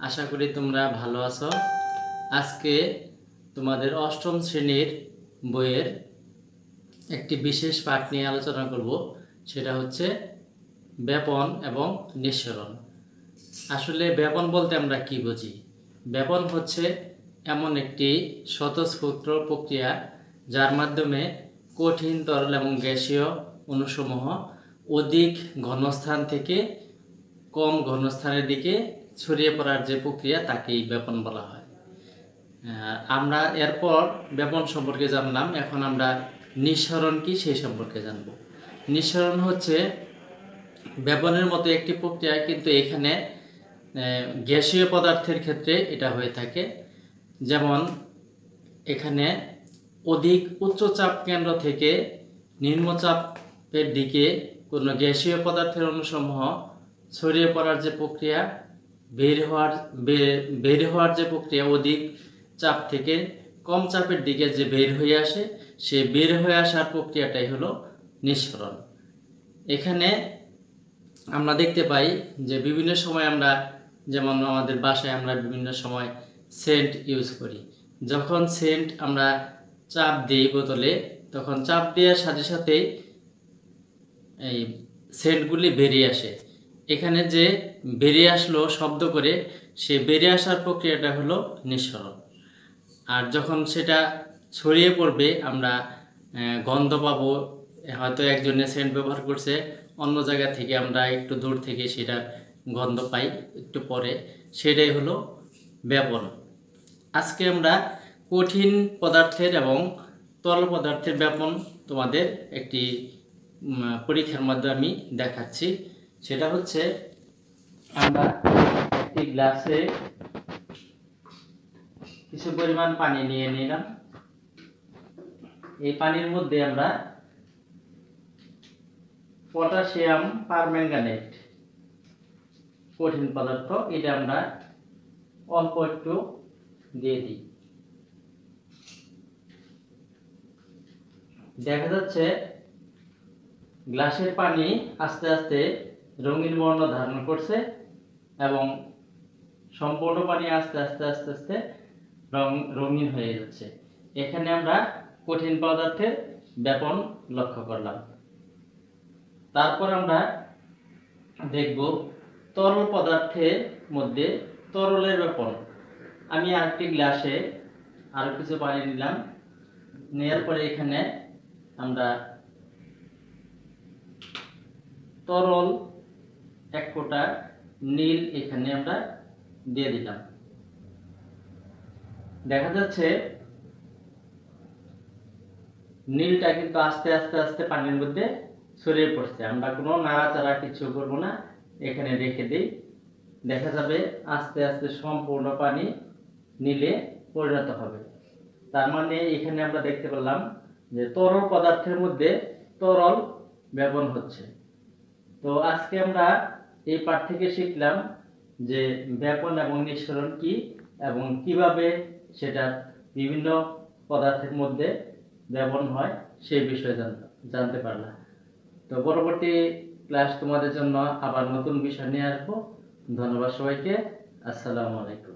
আশা করি তোমরা ভালো আছো। আজকে তোমাদের অষ্টম শ্রেণীর বইয়ের একটি বিশেষ পাঠ নিয়ে আলোচনা করব। সেটা হচ্ছে ব্যাপন এবং নিঃসরণ। আসলে ব্যাপন বলতে আমরা কি বুঝি? ব্যাপন হচ্ছে এমন একটি স্বতঃস্ফূর্ত প্রক্রিয়া যার মাধ্যমে কঠিন, তরল এবং গ্যাসীয় অণুসমূহ অধিক ঘনস্থান থেকে কম ঘনস্থানের দিকে ছড়িয়ে পড়ার যে প্রক্রিয়া তাকেই ব্যাপন বলা হয়। আমরা এরপর ব্যাপন সম্পর্কে জানলাম, এখন আমরা নিঃসরণ কি সেই সম্পর্কে জানব। নিঃসরণ হচ্ছে ব্যাপনের মতো একটি প্রক্রিয়া, কিন্তু এখানে গ্যাসীয় পদার্থের ক্ষেত্রে এটা হয়ে থাকে। যেমন এখানে অধিক উচ্চচাপ কেন্দ্র থেকে নিম্নচাপের দিকে কোনো গ্যাসীয় পদার্থের অণুসমূহ ছড়িয়ে পড়ার যে প্রক্রিয়া, বের হওয়ার যে প্রক্রিয়া, অধিক চাপ থেকে কম চাপের দিকে যে বের হয়ে আসে, সে বের হয়ে আসার প্রক্রিয়াটাই হলো নিঃসরণ। এখানে আমরা দেখতে পাই যে বিভিন্ন সময় আমরা, যেমন আমাদের বাসায় আমরা বিভিন্ন সময় সেন্ট ইউজ করি। যখন সেন্ট আমরা চাপ দিই বোতলে, তখন চাপ দেওয়ার সাথে সাথেই এই সেন্টগুলি বেরিয়ে আসে। এখানে যে বেরিয়ে আসলো শব্দ করে, সে বেরিয়ে আসার প্রক্রিয়াটা হলো নিঃসরণ। আর যখন সেটা ছড়িয়ে পড়বে, আমরা গন্ধ পাবো। হয়তো একজনে সেন্ট ব্যবহার করছে, অন্য জায়গা থেকে আমরা একটু দূর থেকে সেটা গন্ধ পাই একটু পরে, সেটাই হলো ব্যাপন। আজকে আমরা কঠিন পদার্থের এবং তরল পদার্থের ব্যাপন তোমাদের একটি পরীক্ষার মধ্যে আমি দেখাচ্ছি। সেটা হচ্ছে, আমরা একটি গ্লাসে কিছু পরিমাণ পানি নিয়ে নিলাম। এই পানির মধ্যে আমরা পটাশিয়াম পারম্যাঙ্গানেট কঠিন পদার্থ, এটা আমরা অল্প একটু দিয়ে দিই। দেখা যাচ্ছে গ্লাসের পানি আস্তে আস্তে রঙিন বর্ণ ধারণ করছে এবং সম্পূর্ণ পানি আস্তে আস্তে আস্তে আস্তে রঙিন হয়ে যাচ্ছে। এখানে আমরা কঠিন পদার্থের ব্যাপন লক্ষ্য করলাম। তারপর আমরা দেখব তরল পদার্থের মধ্যে তরলের ব্যাপন। আমি আরেকটি গ্লাসে আরো কিছু পানি নিলাম। নেওয়ার পরে এখানে আমরা তরল এক ফোঁটা নীল এখানে আমরা দিয়ে দিলাম। দেখা যাচ্ছে নীলটা কিন্তু আস্তে আস্তে আস্তে পানির মধ্যে ছড়িয়ে পড়ছে। আমরা কোনো নাড়াচাড়া কিছু করবো না, এখানে রেখে দিই। দেখা যাবে আস্তে আস্তে সম্পূর্ণ পানি নীলে পরিণত হবে। তার মানে এখানে আমরা দেখতে পেলাম যে তরল পদার্থের মধ্যে তরল ব্যাপন হচ্ছে। তো আজকে আমরা এই পাঠ থেকে শিখলাম যে ব্যাপন এবং নিঃসরণ কি এবং কিভাবে সেটা বিভিন্ন পদার্থের মধ্যে ব্যাপন হয় সেই বিষয়ে জানতে পারলাম। তো পরবর্তী ক্লাস তোমাদের জন্য আবার নতুন বিষয় নিয়ে আসবো। ধন্যবাদ সবাইকে। আসসালামু আলাইকুম।